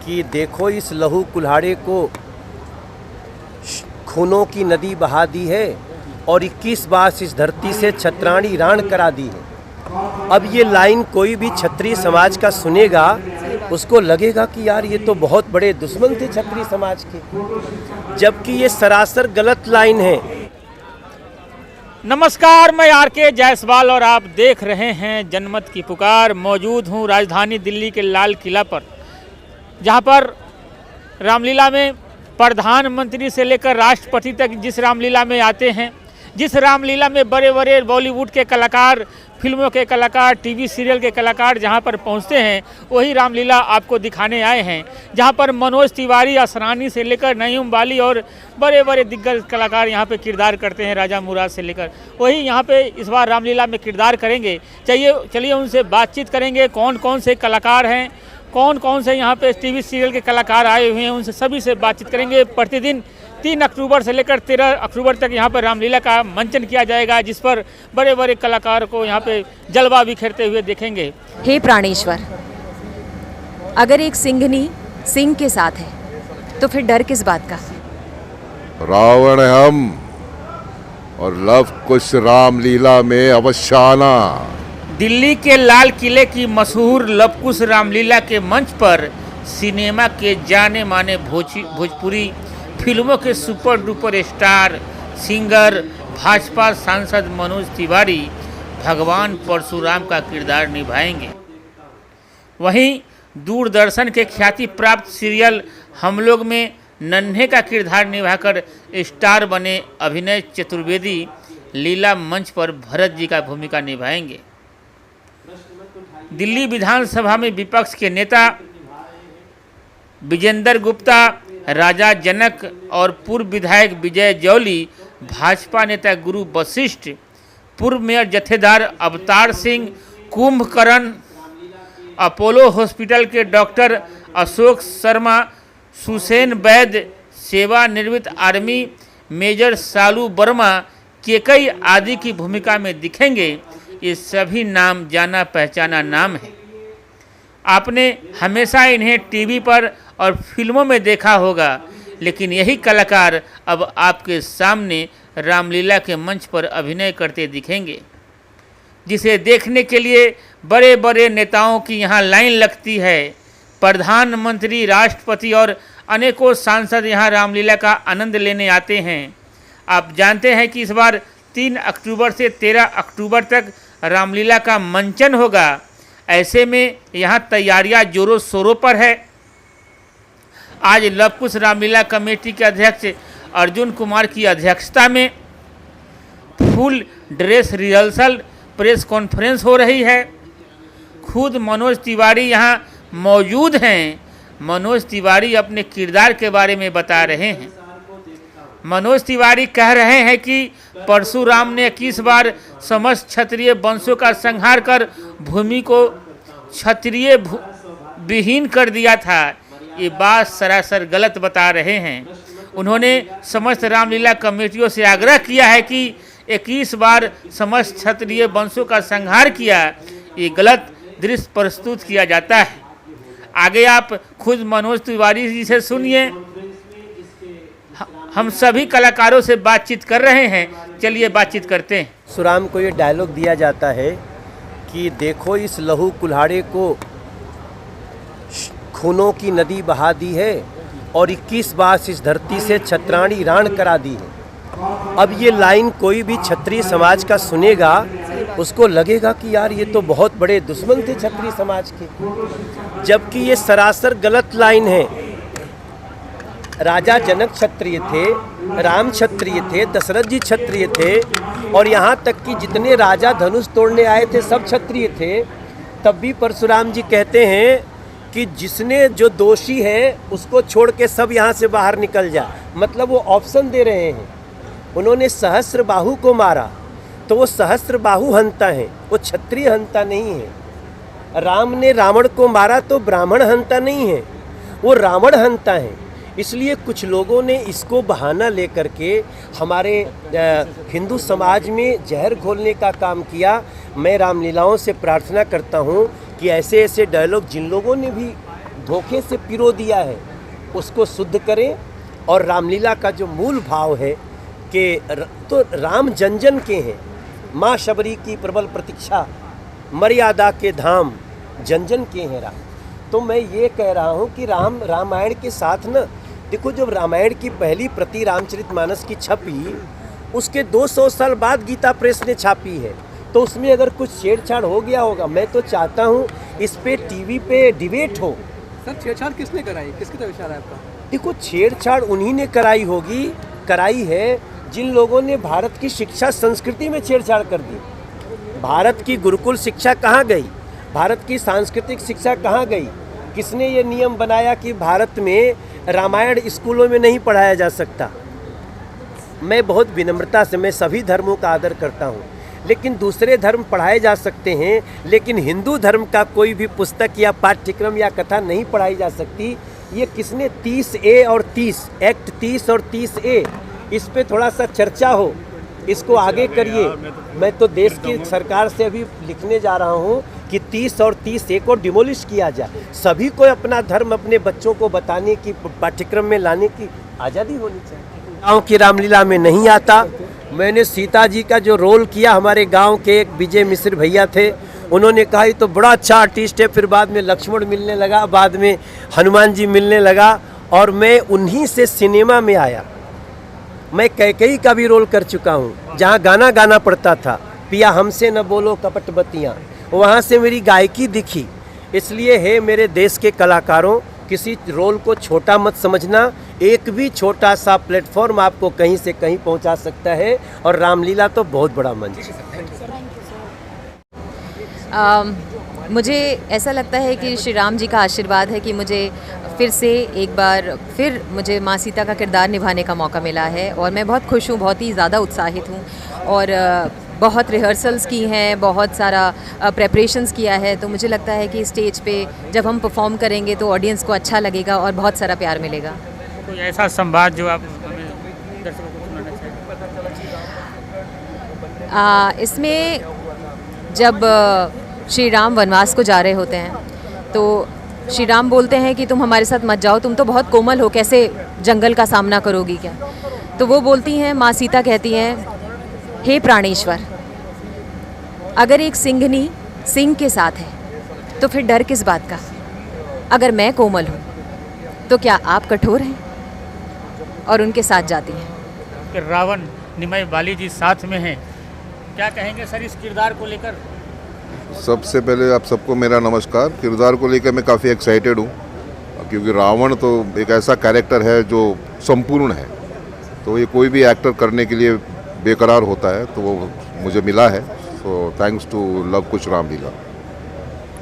कि देखो इस लहू कुल्हाड़े को खूनों की नदी बहा दी है और 21 बार इस धरती से छत्राणी राण करा दी है। अब ये लाइन कोई भी क्षत्रिय समाज का सुनेगा, उसको लगेगा कि यार ये तो बहुत बड़े दुश्मन थे क्षत्रिय समाज के, जबकि ये सरासर गलत लाइन है। नमस्कार, मैं आर.के. जायसवाल और आप देख रहे हैं जनमत की पुकार। मौजूद हूँ राजधानी दिल्ली के लाल किला पर, जहाँ पर रामलीला में प्रधानमंत्री से लेकर राष्ट्रपति तक जिस रामलीला में आते हैं, जिस रामलीला में बड़े बड़े बॉलीवुड के कलाकार, फिल्मों के कलाकार, टीवी सीरियल के कलाकार जहां पर पहुंचते हैं, वही रामलीला आपको दिखाने आए हैं। जहां पर मनोज तिवारी, असरानी से लेकर नईम वाली और बड़े बड़े दिग्गज कलाकार यहां पे किरदार करते हैं, राजा मुराद से लेकर। वही यहां पे इस बार रामलीला में किरदार करेंगे। चलिए उनसे बातचीत करेंगे, कौन कौन से कलाकार हैं, कौन कौन से यहाँ पे टीवी सीरियल के कलाकार आए हुए हैं, उनसे सभी से बातचीत करेंगे। प्रतिदिन 3 अक्टूबर से लेकर 13 अक्टूबर तक यहाँ पर रामलीला का मंचन किया जाएगा, जिस पर बड़े बड़े कलाकार को यहाँ पे जलवा बिखेरते हुए देखेंगे। हे प्राणेश्वर, अगर एक सिंघनी सिंह के साथ है तो फिर डर किस बात का? रावण हम और लव कुश रामलीला में अवश्य आना। दिल्ली के लाल किले की मशहूर लवकुश रामलीला के मंच पर सिनेमा के जाने माने भोजपुरी फिल्मों के super duper star singer Bhajpa सांसद मनोज तिवारी भगवान परशुराम का किरदार निभाएंगे। वहीं दूरदर्शन के ख्याति प्राप्त सीरियल हम लोग में नन्हे का किरदार निभाकर स्टार बने अभिनय चतुर्वेदी लीला मंच पर भरत जी का भूमिका निभाएंगे। दिल्ली विधानसभा में विपक्ष के नेता विजेंद्र गुप्ता, राजा जनक और पूर्व विधायक विजय जौली, भाजपा नेता गुरु वशिष्ठ, पूर्व mayor जत्थेदार Avtar Singh, Kumbhakarna, Apollo hospital के डॉक्टर अशोक शर्मा, सुसेन वैद्य, सेवानिवृत्त आर्मी मेजर सालू वर्मा, केकई आदि की भूमिका में दिखेंगे। ये सभी नाम जाना पहचाना नाम है। आपने हमेशा इन्हें टीवी पर और फिल्मों में देखा होगा, लेकिन यही कलाकार अब आपके सामने रामलीला के मंच पर अभिनय करते दिखेंगे, जिसे देखने के लिए बड़े बड़े नेताओं की यहाँ लाइन लगती है। प्रधानमंत्री, राष्ट्रपति और अनेकों सांसद यहाँ रामलीला का आनंद लेने आते हैं। आप जानते हैं कि इस बार 3 अक्टूबर से 13 अक्टूबर तक रामलीला का मंचन होगा। ऐसे में यहाँ तैयारियां जोरों शोरों पर है। आज लवकुश रामलीला कमेटी के अध्यक्ष अर्जुन कुमार की अध्यक्षता में full dress rehearsal press conference हो रही है। खुद मनोज तिवारी यहाँ मौजूद हैं। मनोज तिवारी अपने किरदार के बारे में बता रहे हैं। मनोज तिवारी कह रहे हैं कि परशुराम ने 21 बार समस्त क्षत्रिय वंशों का संहार कर भूमि को क्षत्रिय विहीन कर दिया था। ये बात सरासर गलत बता रहे हैं। उन्होंने समस्त रामलीला कमेटियों से आग्रह किया है कि 21 बार समस्त क्षत्रिय वंशों का संहार किया, ये गलत दृश्य प्रस्तुत किया जाता है। आगे आप खुद मनोज तिवारी जी से सुनिए। हम सभी कलाकारों से बातचीत कर रहे हैं, चलिए बातचीत करते हैं। परशुराम को ये डायलॉग दिया जाता है कि देखो इस लहू कुल्हाड़े को खूनों की नदी बहा दी है और 21 बार इस धरती से छत्राणी राण करा दी है। अब ये लाइन कोई भी क्षत्रिय समाज का सुनेगा, उसको लगेगा कि यार ये तो बहुत बड़े दुश्मन थे क्षत्रिय समाज के, जबकि ये सरासर गलत लाइन है। राजा जनक क्षत्रिय थे, राम क्षत्रिय थे, दशरथ जी क्षत्रिय थे और यहाँ तक कि जितने राजा धनुष तोड़ने आए थे सब क्षत्रिय थे। तब भी परशुराम जी कहते हैं कि जिसने जो दोषी है उसको छोड़ के सब यहाँ से बाहर निकल जा। मतलब वो ऑप्शन दे रहे हैं। उन्होंने सहस्त्र बाहु को मारा तो वो सहस्त्र बाहु हंता है, वो क्षत्रिय हंता नहीं है। राम ने रावण को मारा तो ब्राह्मण हंता नहीं है, वो रावण हंता है। इसलिए कुछ लोगों ने इसको बहाना लेकर के हमारे हिंदू समाज में जहर घोलने का काम किया। मैं रामलीलाओं से प्रार्थना करता हूँ कि ऐसे ऐसे डायलॉग जिन लोगों ने भी धोखे से पिरो दिया है उसको शुद्ध करें। और रामलीला का जो मूल भाव है कि तो राम जन जन के हैं, माँ शबरी की प्रबल प्रतीक्षा, मर्यादा के धाम जन जन के हैं राम। तो मैं ये कह रहा हूँ कि रामायण के साथ ना, देखो जब रामायण की पहली प्रति रामचरितमानस की छपी, उसके 200 साल बाद गीता प्रेस ने छापी है, तो उसमें अगर कुछ छेड़छाड़ हो गया होगा, मैं तो चाहता हूँ इस पे टीवी पे डिबेट हो। सर छेड़छाड़ किसने कराई, किसकी तरफ इशारा है आपका? देखो छेड़छाड़ उन्हीं ने कराई है जिन लोगों ने भारत की शिक्षा संस्कृति में छेड़छाड़ कर दी। भारत की गुरुकुल शिक्षा कहाँ गई, भारत की सांस्कृतिक शिक्षा कहाँ गई? किसने ये नियम बनाया कि भारत में रामायण स्कूलों में नहीं पढ़ाया जा सकता? मैं बहुत विनम्रता से, मैं सभी धर्मों का आदर करता हूँ, लेकिन दूसरे धर्म पढ़ाए जा सकते हैं, लेकिन हिंदू धर्म का कोई भी पुस्तक या पाठ्यक्रम या कथा नहीं पढ़ाई जा सकती। ये किसने 30A और 30 एक्ट 30 और 30A, इस पे थोड़ा सा चर्चा हो, इसको आगे करिए। मैं तो देश की सरकार से अभी लिखने जा रहा हूँ कि 30 और 30A को डिमोलिश किया जाए। सभी को अपना धर्म अपने बच्चों को बताने की, पाठ्यक्रम में लाने की आज़ादी होनी चाहिए। गाँव की रामलीला में नहीं आता। मैंने सीता जी का जो रोल किया, हमारे गांव के एक विजय मिश्र भैया थे, उन्होंने कहा ये तो बड़ा अच्छा आर्टिस्ट है। फिर बाद में लक्ष्मण मिलने लगा, बाद में हनुमान जी मिलने लगा, और मैं उन्हीं से सिनेमा में आया। मैं कैकेयी का भी रोल कर चुका हूँ, जहाँ गाना गाना पड़ता था, पिया हमसे न बोलो कपटबतियाँ, वहाँ से मेरी गायकी दिखी। इसलिए है मेरे देश के कलाकारों, किसी रोल को छोटा मत समझना। एक भी छोटा सा प्लेटफॉर्म आपको कहीं से कहीं पहुंचा सकता है, और रामलीला तो बहुत बड़ा मंच है। मुझे ऐसा लगता है कि श्री राम जी का आशीर्वाद है कि मुझे फिर से एक बार फिर मुझे माँ सीता का किरदार निभाने का मौका मिला है, और मैं बहुत खुश हूँ, बहुत ही ज़्यादा उत्साहित हूँ, और बहुत रिहर्सल्स की हैं, बहुत सारा प्रेपरेशंस किया है। तो मुझे लगता है कि स्टेज पे जब हम परफॉर्म करेंगे तो ऑडियंस को अच्छा लगेगा और बहुत सारा प्यार मिलेगा। कोई ऐसा संवाद जो आप हमें दर्शकों को सुनाना चाहें? इसमें जब श्री राम वनवास को जा रहे होते हैं तो श्री राम बोलते हैं कि तुम हमारे साथ मत जाओ, तुम तो बहुत कोमल हो, कैसे जंगल का सामना करोगी क्या? तो वो बोलती हैं, माँ सीता कहती हैं, हे प्राणेश्वर, अगर एक सिंघनी सिंह के साथ है तो फिर डर किस बात का? अगर मैं कोमल हूँ तो क्या आप कठोर हैं? और उनके साथ जाती हैं। कि रावण निमय बाली जी साथ में हैं, क्या कहेंगे सर इस किरदार को लेकर? सबसे पहले आप सबको मेरा नमस्कार। किरदार को लेकर मैं काफ़ी एक्साइटेड हूँ, क्योंकि रावण तो एक ऐसा कैरेक्टर है जो संपूर्ण है, तो ये कोई भी एक्टर करने के लिए बेकरार होता है, तो वो मुझे मिला है। सो थैंक्स टू लव कुश रामलीला।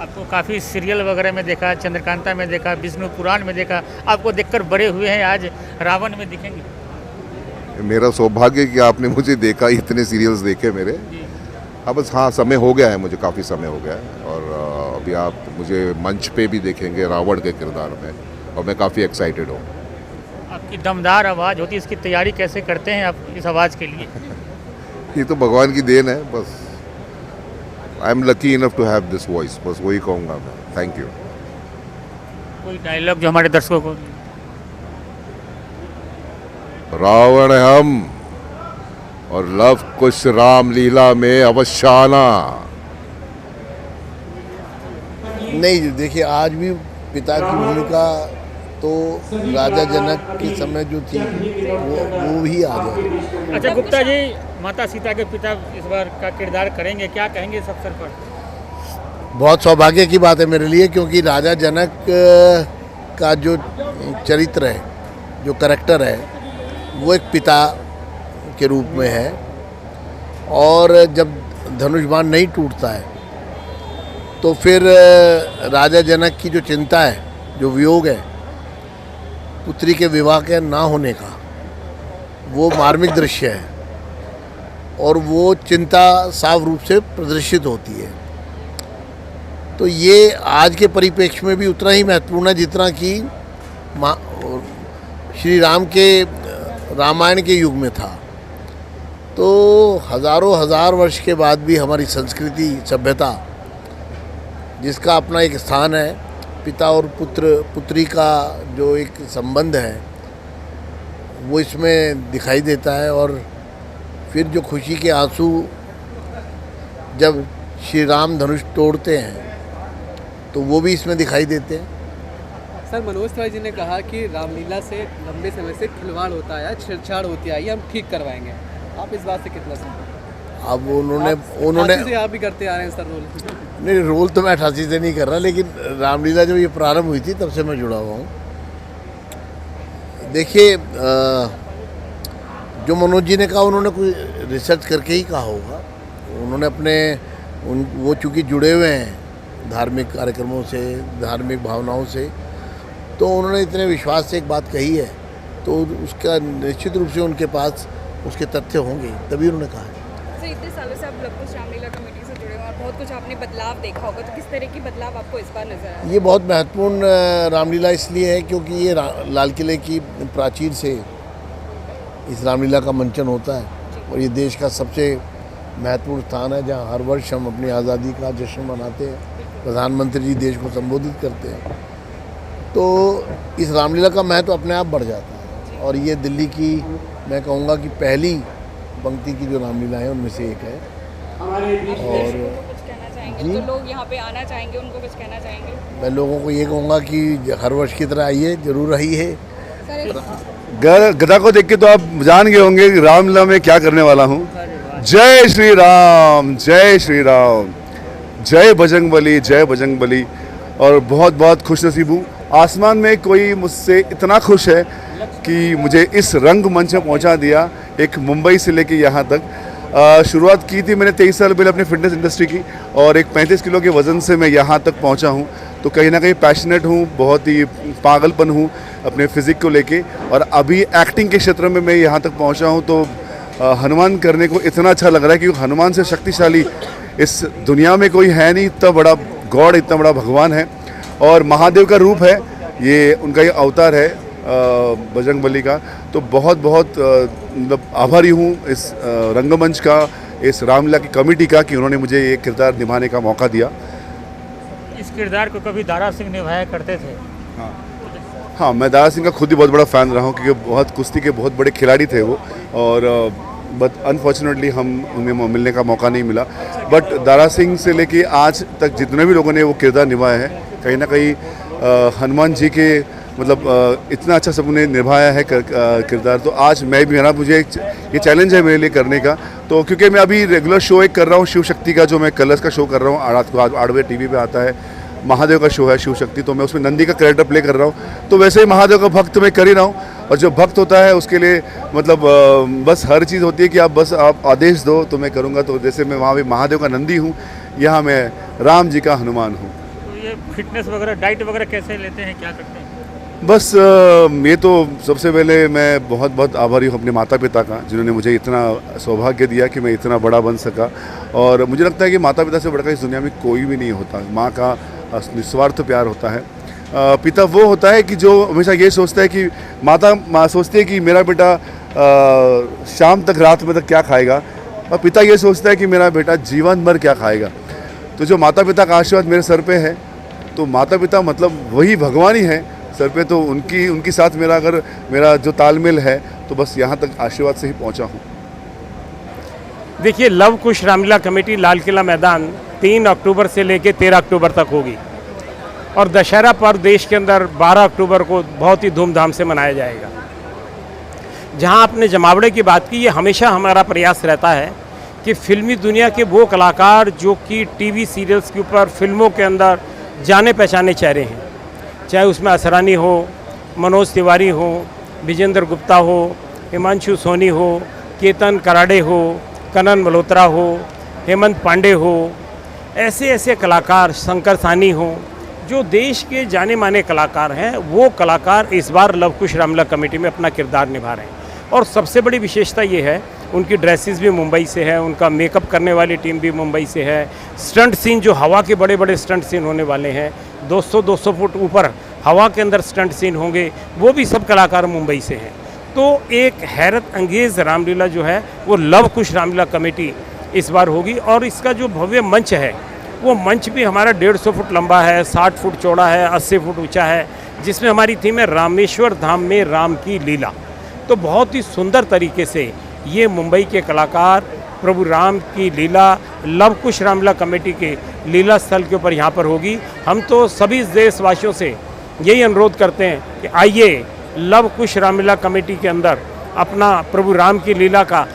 आपको काफ़ी सीरियल वगैरह में देखा, चंद्रकांता में देखा, विष्णु पुराण में देखा, आपको देखकर बड़े हुए हैं, आज रावण में दिखेंगे। मेरा सौभाग्य कि आपने मुझे देखा, इतने सीरियल्स देखे मेरे। अब बस हाँ, समय हो गया है, मुझे काफ़ी समय हो गया है, और अभी आप मुझे मंच पे भी देखेंगे रावण के किरदार में, और मैं काफ़ी एक्साइटेड हूँ। आपकी दमदार आवाज़ होती है, इसकी तैयारी कैसे करते हैं आप इस आवाज़ के लिए? ये तो भगवान की देन है, बस I am lucky enough to have this voice, बस वही कहूँगा मैं। Thank you. कोई डायलॉग जो हमारे दर्शकों को? रावण हम और लव कुश रामलीला में अवश्य आना। नहीं, देखिए आज भी पिता की भूमिका तो राजा जनक के समय जो थी वो ही आ जाए। अच्छा गुप्ता जी, माता सीता के पिता इस बार का किरदार करेंगे, क्या कहेंगे इस अवसर पर? बहुत सौभाग्य की बात है मेरे लिए, क्योंकि राजा जनक का जो चरित्र है, जो करैक्टर है, वो एक पिता के रूप में है, और जब धनुष बाण नहीं टूटता है तो फिर राजा जनक की जो चिंता है, जो वियोग है पुत्री के विवाह के ना होने का, वो मार्मिक दृश्य है, और वो चिंता साफ रूप से प्रदर्शित होती है। तो ये आज के परिप्रेक्ष्य में भी उतना ही महत्वपूर्ण है जितना कि श्री राम के रामायण के युग में था। तो हजारों हजार वर्ष के बाद भी हमारी संस्कृति, सभ्यता, जिसका अपना एक स्थान है, पिता और पुत्री का जो एक संबंध है वो इसमें दिखाई देता है। और फिर जो खुशी के आंसू जब श्री राम धनुष तोड़ते हैं तो वो भी इसमें दिखाई देते हैं। सर, मनोज तिवारी जी ने कहा कि रामलीला से लंबे समय से खिलवाड़ होता है, छेड़छाड़ होती आई, हम ठीक करवाएंगे। आप इस बात से कितना सहमत? अब उन्होंने आप भी करते आ रहे हैं सर रोल? नहीं, रोल तो मैं 88 से नहीं कर रहा, लेकिन रामलीला जब ये प्रारंभ हुई थी तब से मैं जुड़ा हुआ हूँ। देखिए, जो मनोज जी ने कहा उन्होंने कोई रिसर्च करके ही कहा होगा। उन्होंने वो चूँकि जुड़े हुए हैं धार्मिक कार्यक्रमों से, धार्मिक भावनाओं से, तो उन्होंने इतने विश्वास से एक बात कही है तो उसका निश्चित रूप से उनके पास उसके तथ्य होंगे, तभी उन्होंने कहा है। सर, इतने सालों से आप लव कुश रामलीला कमेटी से जुड़े हो और बहुत कुछ आपने बदलाव देखा होगा, तो किस तरह की बदलाव आपको इस बार नजर आया? ये बहुत महत्वपूर्ण रामलीला इसलिए है क्योंकि ये लाल किले की प्राचीर से इस रामलीला का मंचन होता है और ये देश का सबसे महत्वपूर्ण स्थान है जहाँ हर वर्ष हम अपनी आज़ादी का जश्न मनाते हैं, प्रधानमंत्री जी देश को संबोधित करते हैं, तो इस रामलीला का महत्व अपने आप बढ़ जाता है। और ये दिल्ली की, मैं कहूँगा कि पहली पंक्ति की जो रामलीला है उनमें से एक है। और कुछ कहना चाहेंगे? जी? तो लोग यहाँ पे आना चाहेंगे, उनको कुछ कहना चाहेंगे? मैं लोगों को ये कहूँगा कि हर वर्ष की तरह आइए, जरूर आइए। सर, गदा को देख के तो आप जान गए होंगे कि रामलीला में क्या करने वाला हूँ। जय श्री राम, जय श्री राम, जय बजरंगबली, जय बजरंगबली। और बहुत बहुत खुश नसीब हूँ, आसमान में कोई मुझसे इतना खुश है कि मुझे इस रंग मंच में पहुँचा दिया। एक मुंबई से लेके यहाँ तक शुरुआत की थी मैंने 23 साल पहले अपने फिटनेस इंडस्ट्री की, और एक 35 किलो के वज़न से मैं यहाँ तक पहुँचा हूँ। तो कहीं ना कहीं पैशनेट हूँ, बहुत ही पागलपन हूँ अपने फिज़िक को लेके, और अभी एक्टिंग के क्षेत्र में मैं यहाँ तक पहुँचा हूँ। तो हनुमान करने को इतना अच्छा लग रहा है क्योंकि हनुमान से शक्तिशाली इस दुनिया में कोई है नहीं। इतना बड़ा गॉड, इतना बड़ा भगवान है और महादेव का रूप है ये, उनका ये अवतार है बजरंगबली का। तो बहुत बहुत मतलब आभारी हूँ इस रंगमंच का, इस रामलीला की कमेटी का कि उन्होंने मुझे ये किरदार निभाने का मौका दिया। इस किरदार को कभी दारा सिंह निभाया करते थे? हाँ, मैं दारा सिंह का खुद ही बहुत बड़ा फ़ैन रहा हूँ क्योंकि बहुत कुश्ती के बहुत बड़े खिलाड़ी थे वो, और बट अनफॉर्चुनेटली उन्हें मिलने का मौका नहीं मिला। बट दारा सिंह से लेके आज तक जितने भी लोगों ने वो किरदार निभाया है, कहीं ना कहीं हनुमान जी के मतलब इतना अच्छा सबने निभाया है किरदार। तो आज मुझे ये चैलेंज है मेरे लिए करने का। तो क्योंकि मैं अभी रेगुलर शो एक कर रहा हूँ शिव शक्ति का, जो मैं कलर्स का शो कर रहा हूँ, रात को 8 बजे टीवी पे आता है। महादेव का शो है शिव शक्ति, तो मैं उसमें नंदी का कैरेक्टर प्ले कर रहा हूँ। तो वैसे ही महादेव का भक्त मैं कर ही रहा हूँ, और जो भक्त होता है उसके लिए मतलब बस हर चीज़ होती है कि आप आदेश दो तो मैं करूँगा। तो जैसे मैं वहाँ भी महादेव का नंदी हूँ, यहाँ मैं राम जी का हनुमान हूँ। तो ये फिटनेस वगैरह, डाइट वगैरह कैसे लेते हैं, क्या करते हैं? बस ये तो सबसे पहले मैं बहुत बहुत आभारी हूँ अपने माता पिता का, जिन्होंने मुझे इतना सौभाग्य दिया कि मैं इतना बड़ा बन सका। और मुझे लगता है कि माता पिता से बढ़कर इस दुनिया में कोई भी नहीं होता। माँ का निस्वार्थ प्यार होता है। पिता वो होता है कि जो हमेशा ये सोचता है कि माँ सोचती है कि मेरा बेटा शाम तक, रात में तक क्या खाएगा, और पिता ये सोचता है कि मेरा बेटा जीवन भर क्या खाएगा। तो जो माता पिता का आशीर्वाद मेरे सर पे है, तो माता पिता मतलब वही भगवान ही है सर पे। तो उनकी साथ मेरा जो तालमेल है, तो बस यहाँ तक आशीर्वाद से ही पहुँचा हूँ। देखिए, लव कुश रामलीला कमेटी लाल किला मैदान 3 अक्टूबर से लेकर 13 अक्टूबर तक होगी, और दशहरा पर्व देश के अंदर 12 अक्टूबर को बहुत ही धूमधाम से मनाया जाएगा। जहां आपने जमावड़े की बात की, ये हमेशा हमारा प्रयास रहता है कि फिल्मी दुनिया के वो कलाकार जो कि टीवी सीरियल्स के ऊपर, फिल्मों के अंदर जाने पहचाने चेहरे हैं, चाहे उसमें असरानी हो, मनोज तिवारी हो, विजेंद्र गुप्ता हो, हिमांशु सोनी हो, केतन कराड़े हो, कनन मल्होत्रा हो, हेमंत पांडे हो, ऐसे कलाकार, शंकर सानी हो, जो देश के जाने माने कलाकार हैं, वो कलाकार इस बार लव कुश रामलीला कमेटी में अपना किरदार निभा रहे हैं। और सबसे बड़ी विशेषता ये है, उनकी ड्रेसेस भी मुंबई से है, उनका मेकअप करने वाली टीम भी मुंबई से है। स्टंट सीन, जो हवा के बड़े बड़े स्टंट सीन होने वाले हैं, 200 फुट ऊपर हवा के अंदर स्टंट सीन होंगे, वो भी सब कलाकार मुंबई से हैं। तो एक हैरत अंगेज़ रामलीला जो है वो लव कुश रामलीला कमेटी इस बार होगी, और इसका जो भव्य मंच है वो मंच भी हमारा 150 फुट लंबा है, 60 फुट चौड़ा है, 80 फुट ऊंचा है, जिसमें हमारी थीम है रामेश्वर धाम में राम की लीला। तो बहुत ही सुंदर तरीके से ये मुंबई के कलाकार प्रभु राम की लीला लव कुश रामलीला कमेटी के लीला स्थल के ऊपर यहाँ पर होगी। हम तो सभी देशवासियों से यही अनुरोध करते हैं कि आइए लव कुश रामलीला कमेटी के अंदर अपना प्रभु राम की लीला का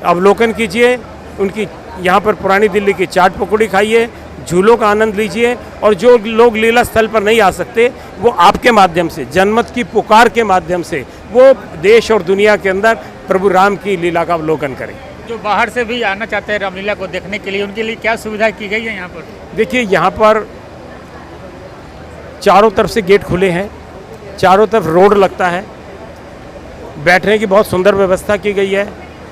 अवलोकन कीजिए, उनकी यहाँ पर पुरानी दिल्ली की चाट पकौड़ी खाइए, झूलों का आनंद लीजिए, और जो लोग लीला स्थल पर नहीं आ सकते वो आपके माध्यम से, जनमत की पुकार के माध्यम से वो देश और दुनिया के अंदर प्रभु राम की लीला का अवलोकन करें। जो बाहर से भी आना चाहते हैं रामलीला को देखने के लिए, उनके लिए क्या सुविधा की गई है यहाँ पर? देखिए, यहाँ पर चारों तरफ से गेट खुले हैं, चारों तरफ रोड लगता है, बैठने की बहुत सुंदर व्यवस्था की गई है,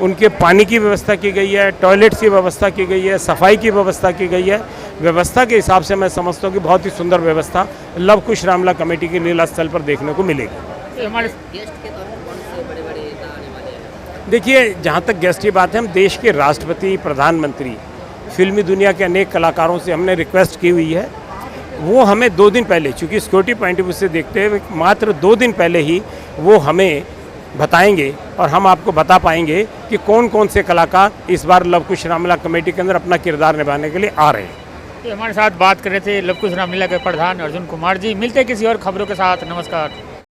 उनके पानी की व्यवस्था की गई है, टॉयलेट्स की व्यवस्था की गई है, सफाई की व्यवस्था की गई है। व्यवस्था के हिसाब से मैं समझता हूँ कि बहुत ही सुंदर व्यवस्था लव कुश रामलीला कमेटी के लीला स्थल पर देखने को मिलेगी। हमारे देखिए, जहाँ तक गेस्ट की बात है, हम देश के राष्ट्रपति, प्रधानमंत्री, फिल्मी दुनिया के अनेक कलाकारों से हमने रिक्वेस्ट की हुई है, वो हमें 2 दिन पहले, चूँकि सिक्योरिटी पॉइंट ऑफ व्यू से देखते हुए मात्र 2 दिन पहले ही वो हमें बताएंगे और हम आपको बता पाएंगे कि कौन कौन से कलाकार इस बार लव कुश रामलीला कमेटी के अंदर अपना किरदार निभाने के लिए आ रहे हैं। हमारे साथ बात कर रहे थे लव कुश रामलीला के प्रधान अर्जुन कुमार जी। मिलते हैं किसी और खबरों के साथ। नमस्कार।